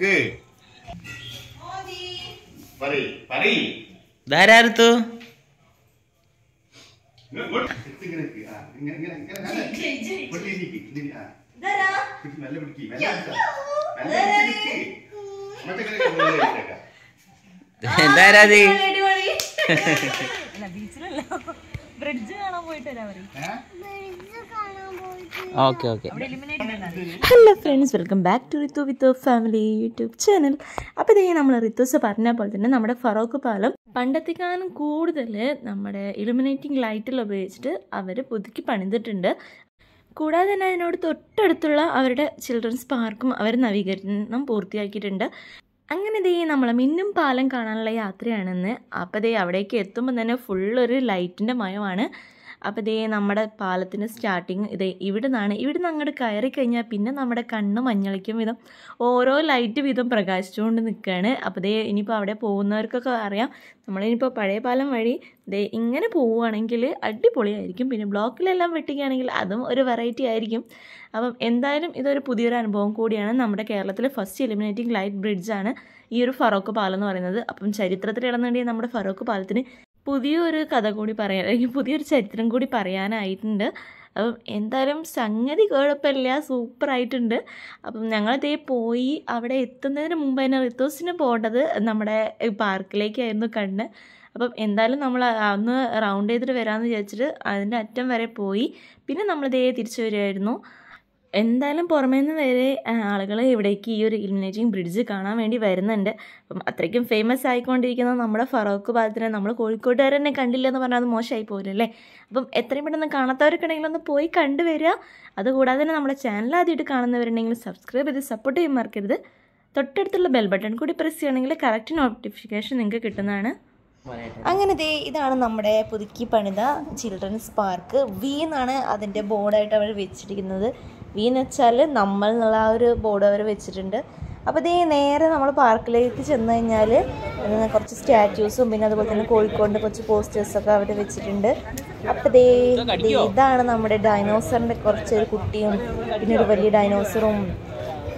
നോക്ക്. ധാരാർത്തു എന്താരാതി ബ്രിഡ്ജ് കാണാൻ പോയിട്ട് okay okay. Hello friends, welcome back to Rithu with family YouTube channel. അപ്പോൾ ഇതേ നമ്മൾ റിത്തുസ് പറഞ്ഞ പോലെ തന്നെ നമ്മുടെ ഫറോക്ക് പാലം പണ്ടത്തേക്കാളും കൂടുതൽ നമ്മുടെ ഇലുമിനേറ്റിംഗ് ലൈറ്റിൽ ഉപയോഗിച്ചിട്ട് അവർ പുതുക്കി പണിതിട്ടുണ്ട്. കൂടാതെ തന്നെ അതിനോട് തൊട്ടടുത്തുള്ള അവരുടെ ചിൽഡ്രൻസ് പാർക്കും അവർ നവീകരണം പൂർത്തിയാക്കിയിട്ടുണ്ട്. അങ്ങനെ ദേ നമ്മൾ മിന്നും പാലം കാണാനുള്ള യാത്രയാണെന്ന്. അപ്പോൾ ദേ അവിടേക്ക് എത്തുമ്പോൾ തന്നെ ഫുള്ളൊരു ലൈറ്റിൻ്റെ മയമാണ്. അപ്പോൾ ദേ നമ്മുടെ പാലത്തിൻ്റെ സ്റ്റാർട്ടിങ് ഇവിടെ നിന്ന് അങ്ങോട്ട് കയറി കഴിഞ്ഞാൽ പിന്നെ നമ്മുടെ കണ്ണ് മഞ്ഞളിക്കും വിധം ഓരോ ലൈറ്റ് വീതം പ്രകാശിച്ചുകൊണ്ട് നിൽക്കുകയാണ്. അപ്പോൾ ദേ ഇനിയിപ്പോൾ അവിടെ പോകുന്നവർക്കൊക്കെ അറിയാം, നമ്മളിനിപ്പോൾ പഴയ പാലം വഴി ദേ ഇങ്ങനെ പോവുകയാണെങ്കിൽ അടിപൊളിയായിരിക്കും. പിന്നെ ബ്ലോക്കിലെല്ലാം വെട്ടിക്കുകയാണെങ്കിൽ അതും ഒരു വെറൈറ്റി ആയിരിക്കും. അപ്പം എന്തായാലും ഇതൊരു പുതിയൊരു അനുഭവം കൂടിയാണ്. നമ്മുടെ കേരളത്തിലെ ഫസ്റ്റ് ഇലുമിനേറ്റിംഗ് ലൈറ്റ് ബ്രിഡ്ജാണ് ഈ ഒരു ഫറോക്ക് പാലം എന്ന് പറയുന്നത്. അപ്പം ചരിത്രത്തിൽ ഇടന്നേണ്ടിയ നമ്മുടെ ഫറോക്ക് പാലത്തിന് പുതിയൊരു കഥ കൂടി പറയാൻ, അല്ലെങ്കിൽ പുതിയൊരു ചരിത്രം കൂടി പറയാനായിട്ടുണ്ട്. അപ്പം എന്തായാലും സംഗതി കുഴപ്പമില്ല, സൂപ്പറായിട്ടുണ്ട്. അപ്പം ഞങ്ങളിതേ പോയി അവിടെ എത്തുന്നതിന് മുമ്പ് തന്നെ റിത്തോസിന് പോകേണ്ടത് നമ്മുടെ പാർക്കിലേക്കായിരുന്നു കണ്ണ്. അപ്പം എന്തായാലും നമ്മൾ അന്ന് റൗണ്ട് ചെയ്തിട്ട് വരാമെന്ന് വിചാരിച്ചിട്ട് അതിൻ്റെ അറ്റം വരെ പോയി. പിന്നെ നമ്മളിതേ തിരിച്ചു വരുമായിരുന്നു. എന്തായാലും പുറമേ നിന്ന് വരെ ആളുകൾ ഇവിടേക്ക് ഈ ഒരു ഇലുമിനേറ്റിംഗ് ബ്രിഡ്ജ് കാണാൻ വേണ്ടി വരുന്നുണ്ട്. അപ്പം അത്രയ്ക്കും ഫേമസ് ആയിക്കൊണ്ടിരിക്കുന്ന നമ്മുടെ ഫറോക്ക് പാലത്തിനെ നമ്മൾ കോഴിക്കോട്ടുകാർ തന്നെ കണ്ടില്ല എന്ന് പറഞ്ഞാൽ അത് മോശമായി പോകില്ലല്ലേ. അപ്പം എത്രയും പെട്ടെന്ന് കാണാത്തവർക്കുണ്ടെങ്കിൽ ഒന്ന് പോയി കണ്ടുവരിക. അതുകൂടാതെ തന്നെ നമ്മുടെ ചാനൽ ആദ്യമായിട്ട് കാണുന്നവരുണ്ടെങ്കിൽ സബ്സ്ക്രൈബ് ചെയ്ത് സപ്പോർട്ട് ചെയ്യാൻ മറക്കരുത്. തൊട്ടടുത്തുള്ള ബെൽ ബട്ടൺ കൂടി പ്രസ് ചെയ്യണമെങ്കിൽ കറക്റ്റ് നോട്ടിഫിക്കേഷൻ നിങ്ങൾക്ക് കിട്ടുന്നതാണ്. അങ്ങനെ ദേ ഇതാണ് നമ്മുടെ പുതുക്കി പണിത ചിൽഡ്രൻസ് പാർക്ക്. വി എന്നാണ് അതിൻ്റെ ബോർഡായിട്ട് അവർ വെച്ചിരിക്കുന്നത്. വി എന്ന് വെച്ചാൽ നമ്മൾ എന്നുള്ള ആ ഒരു ബോർഡ് അവർ വെച്ചിട്ടുണ്ട്. അപ്പോൾ ഇതേ നേരെ നമ്മൾ പാർക്കിലേക്ക് ചെന്ന് കഴിഞ്ഞാൽ കുറച്ച് സ്റ്റാറ്റ്യൂസും പിന്നെ അതുപോലെ തന്നെ കോഴിക്കോടിൻ്റെ കുറച്ച് പോസ്റ്റേഴ്സൊക്കെ അവർ വെച്ചിട്ടുണ്ട്. അപ്പോൾ ദേ ഇതാണ് നമ്മുടെ ഡൈനോസറിൻ്റെ കുറച്ചൊരു കുട്ടിയും പിന്നെ ഒരു വലിയ ഡൈനോസറും.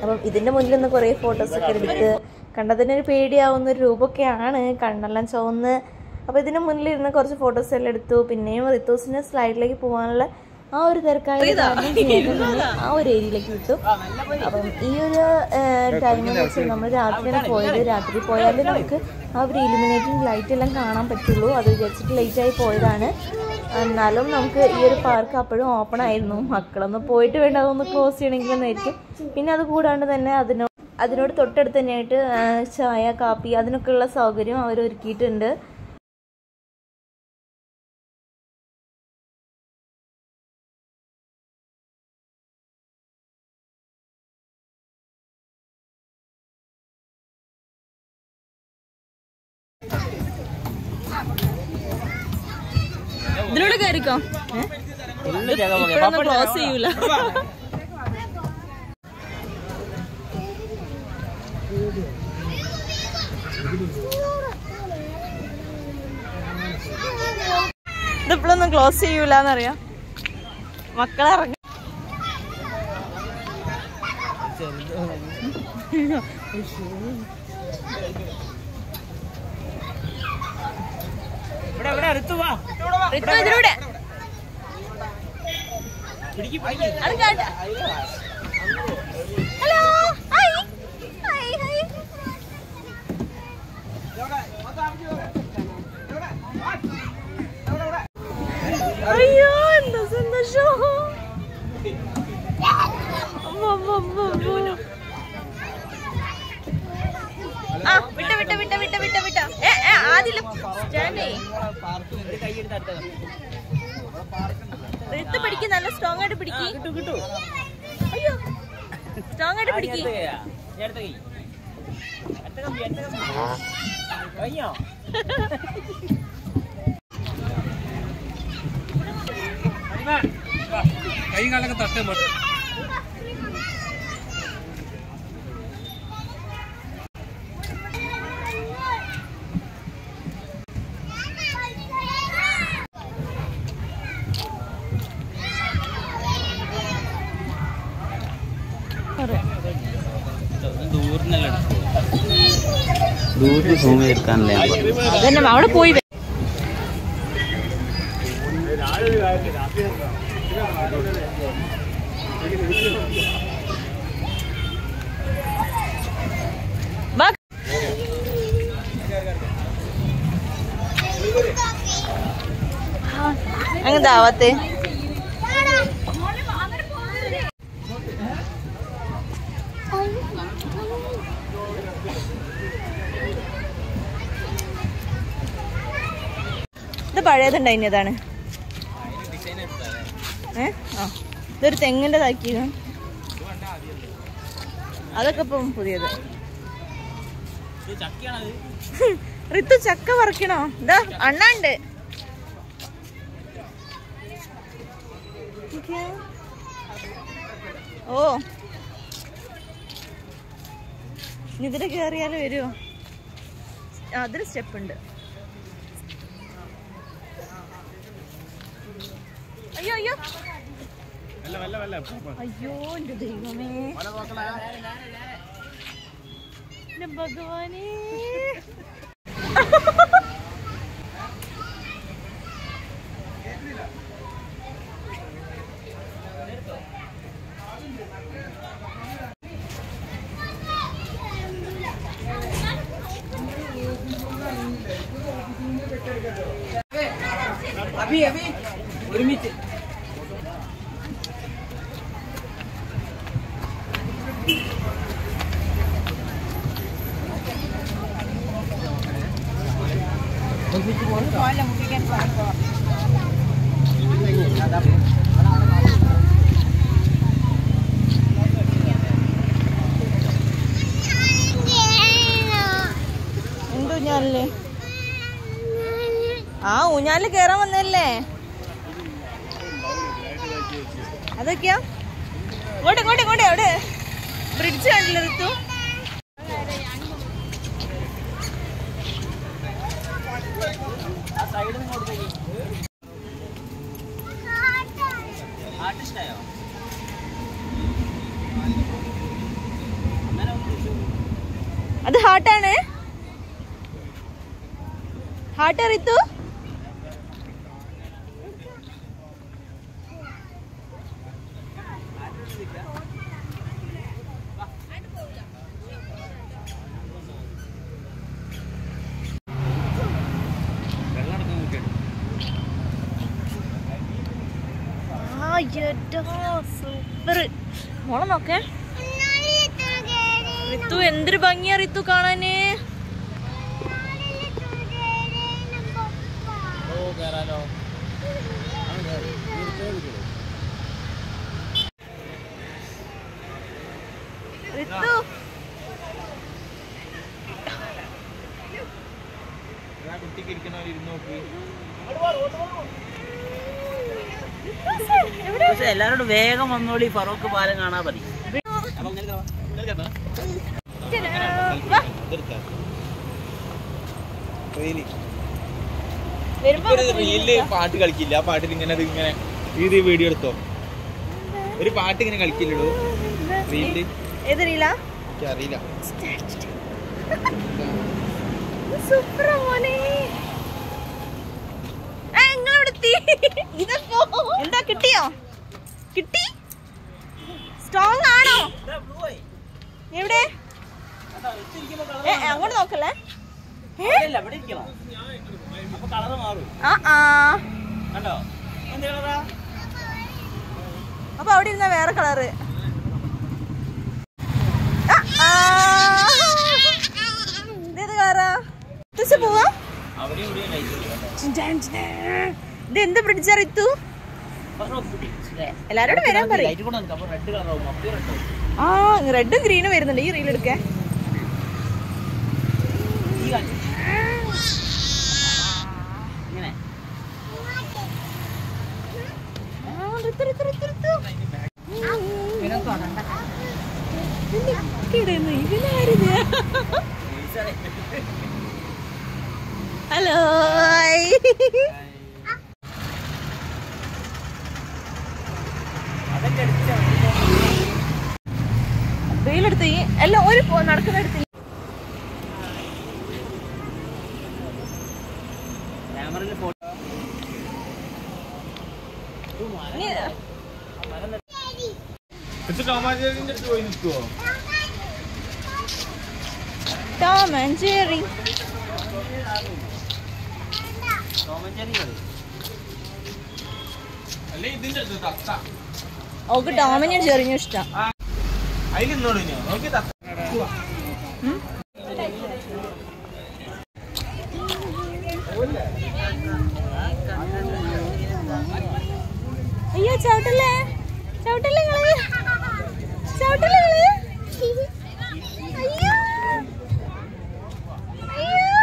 അപ്പം ഇതിൻ്റെ മുന്നിൽ നിന്ന് കുറേ ഫോട്ടോസൊക്കെ എടുത്ത് കണ്ടതിനൊരു പേടിയാവുന്നൊരു രൂപമൊക്കെയാണ്, കണ്ണെല്ലാം ചുവന്ന്. അപ്പോൾ ഇതിന് മുന്നിലിരുന്ന് കുറച്ച് ഫോട്ടോസ് എല്ലാം എടുത്തു. പിന്നെയും റിത്തോസിൻ്റെ സ്ലൈഡിലേക്ക് പോകാനുള്ള ആ ഒരു തിരക്കായ ആ ഒരു ഏരിയയിലേക്ക് വിട്ടു. അപ്പം ഈ ഒരു ടൈമിൽ വെച്ച് നമ്മൾ രാത്രിയാണ് പോയത്. രാത്രി പോയാൽ നമുക്ക് ആ ഒരു ഇലുമിനേറ്റിംഗ് ലൈറ്റ് എല്ലാം കാണാൻ പറ്റുള്ളൂ. അത് വിചാരിച്ചിട്ട് ലേറ്റായി പോയതാണ്. എന്നാലും നമുക്ക് ഈ ഒരു പാർക്ക് അപ്പോഴും ഓപ്പൺ ആയിരുന്നു. മക്കളൊന്ന് പോയിട്ട് വേണ്ട അതൊന്ന് ക്ലോസ് ചെയ്യണമെങ്കിലെന്നായിരിക്കും. പിന്നെ അത് കൂടാണ്ട് തന്നെ അതിനോട് തൊട്ടടുത്ത് തന്നെയായിട്ട് ചായ കാപ്പി അതിനൊക്കെയുള്ള സൗകര്യം അവർ ഒരുക്കിയിട്ടുണ്ട്. ഇതിലൂടെ കയറിക്കോ, ക്ലോസ് ചെയ്യൂല. ഇതിപ്പോഴൊന്നും ക്ലോസ് ചെയ്യൂലെന്നറിയാം. മക്കളെ ഇറങ്ങി ഇതിലൂടെ ഹലോ അയ്യോ എന്താ സന്തോഷം. വിട്ട ആദ്യം പിടിക്കും, നല്ല സ്ട്രോങ് ആയിട്ട് പിടിക്കും. അയ്യോ സ്ട്രോങ് ആയിട്ട് പിടിക്കും. കൈ കാലൊക്കെ തട്ടേ ദൂരം ദൂരെ സൂം ചെയ്തെടുക്കാനല്ലേ അതന്നെ അവിടെ പോയി അങ്ങനെ ദാവത്തെ ഇത് പഴയതുണ്ടായിതാണ്. ഇതൊരു തെങ്ങിൻ്റെതാക്കിയത്, അതൊക്കെ ഇപ്പം പുതിയത്. റിത്തു ചക്ക പറിക്കണോ? ഇതാ അണ്ണാണ്ട്. ഓ ഇതില് കേറിയാല് വരുമോ? അതിൽ സ്റ്റെപ്പ് ഉണ്ട്. അയ്യോ അയ്യോ അയ്യോ എന്റെ ദൈവമേ, എന്റെ ഭഗവാനേ. ഒരുമിച്ച് ഊഞ്ഞാലല്ലേ? ആ ഊഞ്ഞാലിൽ കേറാൻ വന്നല്ലേ? അതൊക്കെയാ ഇങ്ങോട്ട് ഇങ്ങോട്ട് ഇങ്ങോട്ട്. അവിടെ ബ്രിഡ്ജ് കണ്ടില്ല ഋതു? അത് ഹാർട്ടാണ്. ഹാർട്ട് ഋതു? സൂപ്പർ. മോളെ നോക്കേ ഋതു, എന്തൊരു ഭംഗിയാ ഋതു കാണാന്. ഋതു എല്ലാരോടും വേഗം വന്നോളി, ഫറോക്ക് പാലം കാണാൻ മതി. പാട്ട് കളിക്കില്ല. ആ പാട്ടിൽ ഇങ്ങനെ ഇത് വീഡിയോ എടുത്തോ. ഒരു പാട്ട് ഇങ്ങനെ കളിക്കില്ലടോ റീലില്. ഏത് റീലാ? അറിയില്ല. എന്താ കിട്ടിയോ? കിട്ടി? സ്ട്രോങ് ആണോ? എവിടെ? അങ്ങോട്ട് നോക്കല്ലേ? അപ്പൊ അവിടെ ഇരുന്ന വേറെ കളറ്. ഇതേത് കളറാ? പോവാ? ഇത് എന്ത് ബ്രിഡ്ജാ ഋതു? എല്ലാരോടും വരാൻ പറയും. ആ റെഡും ഗ്രീനും വരുന്നുണ്ട് ഈ റീൽ എടുക്കാൻ. ഹലോ വെയിലെടുത്ത് എല്ലാം ഒരു നടക്കുന്നെടുത്ത് ക്യാമറയിൽ ഫോട്ടോ ടോമാഞ്ചേരിന്റെ അടുത്ത് പോയി നിൽക്കുവോ? Tom and Jerry. അല്ലെ ഇതിന്റെ അടുത്ത് തത്ത. ഓക്ക് ടോമിനും ജെറിനും ഇഷ്ടം. അതിൽ ഇന്നോട് നോക്കി തത്ത. അയ്യോ ചവിട്ടല്ലേ ചവിട്ടല്ലേ കളി ചവിട്ടല്ലേ കളി. അയ്യോ അയ്യോ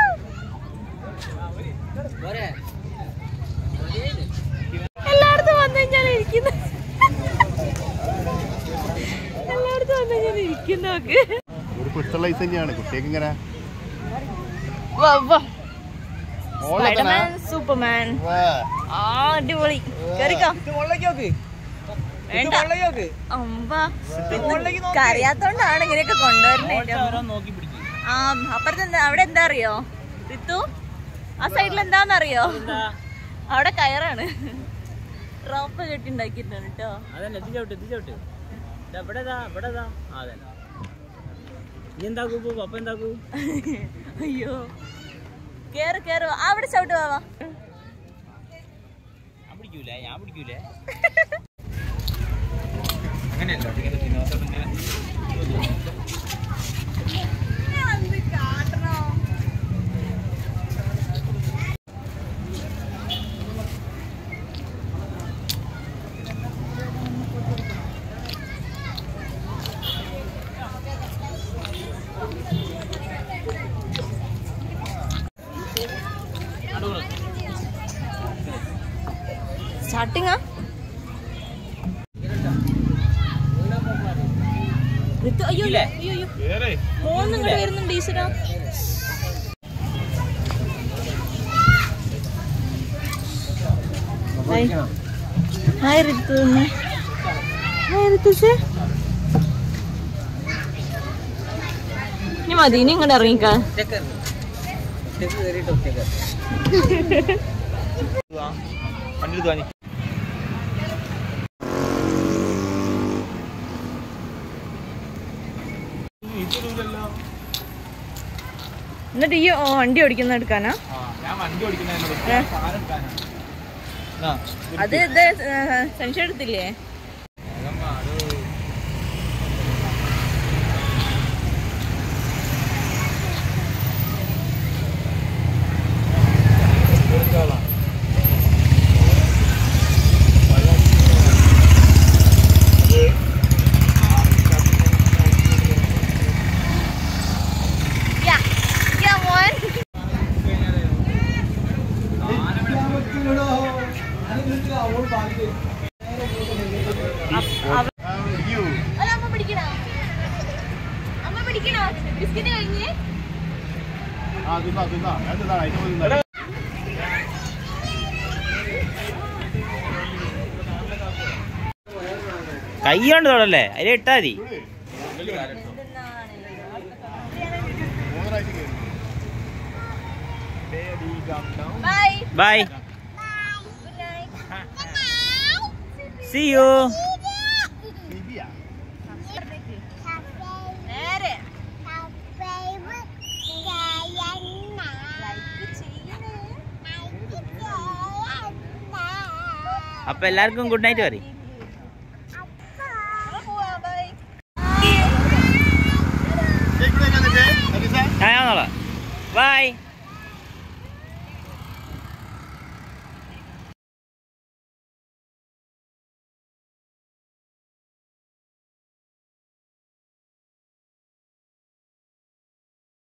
എല്ലായിടത്തും വന്നു കഴിഞ്ഞാൽ ഇരിക്കുന്നു. എല്ലായിടത്തും വന്നു കഴിഞ്ഞാൽ ഇരിക്കുന്നോക്ക്. ഒരു പിടുത്തുള്ള ഐസ് തന്നെയാണ് കുട്ടിയൊക്കെ ഇങ്ങനെ സ്പൈഡർമാൻ സൂപ്പർമാൻ. ആ അടിപൊളി. കേറിക്കോ. കറിയാത്തോണ്ടാണ് ഇങ്ങനെയൊക്കെ കൊണ്ടുവരുന്നേ. ആ അപ്പുറത്ത് അവിടെ എന്താ അറിയോ റിത്തു? ആ സൈഡിൽ എന്താന്നറിയോ? അവിടെ കയറാണ്. റോപ്പ് കെട്ടി ഉണ്ടാക്കിയിട്ടാണ് കേട്ടോ. അയ്യോ കേറ് കേറ്. അവിടെ ചവിട്ട് പോവാ. ഞാൻ പിടിക്കൂലേ. അങ്ങനെയല്ല ഇങ്ങനെ വിനോദം ഇങ്ങനെ സ്റ്റാർട്ടിങ്ങാ. അയ്യോ അയ്യോ മോൻ ഇങ്ങോട്ട് വരുന്നുണ്ട് ഈശ്വര. ഹായ് റിത്തു. ഹായ് റിത്തുസേ. ഇനി മതി, ഇനി ഇങ്ങോട്ട് ഇറങ്ങിക്കാ. വണ്ടി എടുത്തു വാങ്ങി. എന്നിട്ട് ഈ വണ്ടി ഓടിക്കുന്ന എടുക്കാനാ? ഞാൻ വണ്ടി ഓടിക്കുന്ന അത് ഇത് സെൻഷൻ എടുത്തില്ലേ? കൈ കൊണ്ട് തൊടല്ലേ, അതിൽ ഇട്ടാ മതി. ബൈ. See you. അപ്പൊ എല്ലാവർക്കും ഗുഡ് നൈറ്റ് പറയും.